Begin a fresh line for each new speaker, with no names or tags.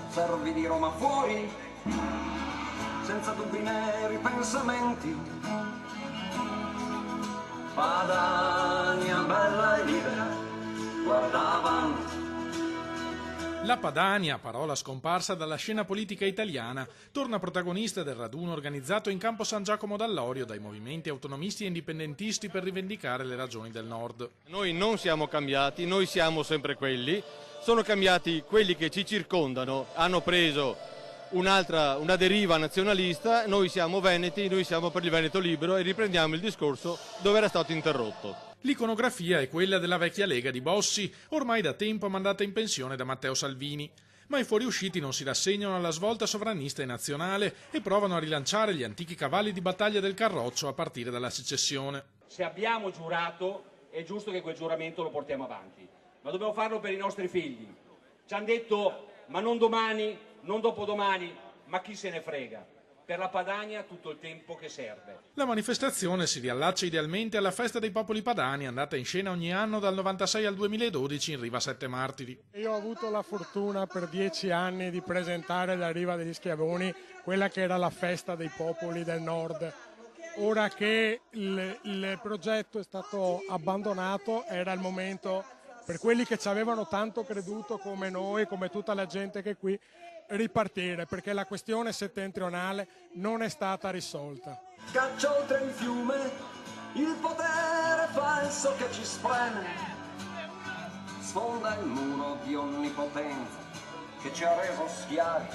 servi di Roma fuori, senza dubbi né ripensamenti. Padania bella e libera, guardavano.
La Padania, parola scomparsa dalla scena politica italiana, torna protagonista del raduno organizzato in campo San Giacomo d'Allorio dai movimenti autonomisti e indipendentisti per rivendicare le ragioni del Nord.
Noi non siamo cambiati, noi siamo sempre quelli, sono cambiati quelli che ci circondano, hanno preso una deriva nazionalista, noi siamo veneti, noi siamo per il Veneto libero e riprendiamo il discorso dove era stato interrotto.
L'iconografia è quella della vecchia Lega di Bossi, ormai da tempo mandata in pensione da Matteo Salvini. Ma i fuoriusciti non si rassegnano alla svolta sovranista e nazionale e provano a rilanciare gli antichi cavalli di battaglia del Carroccio a partire dalla secessione.
Se abbiamo giurato, è giusto che quel giuramento lo portiamo avanti, ma dobbiamo farlo per i nostri figli. Ci hanno detto, ma non domani, non dopodomani, ma chi se ne frega. Per la Padania tutto il tempo che serve.
La manifestazione si riallaccia idealmente alla Festa dei Popoli Padani, andata in scena ogni anno dal 96 al 2012 in Riva Sette Martiri.
Io ho avuto la fortuna per 10 anni di presentare la Riva degli Schiavoni, quella che era la festa dei popoli del Nord. Ora che il progetto è stato abbandonato, era il momento per quelli che ci avevano tanto creduto come noi, come tutta la gente che è qui, ripartire, perché la questione settentrionale non è stata risolta.
Caccia oltre il fiume il potere falso che ci spreme, sfonda il muro di onnipotenza che ci ha reso schiavi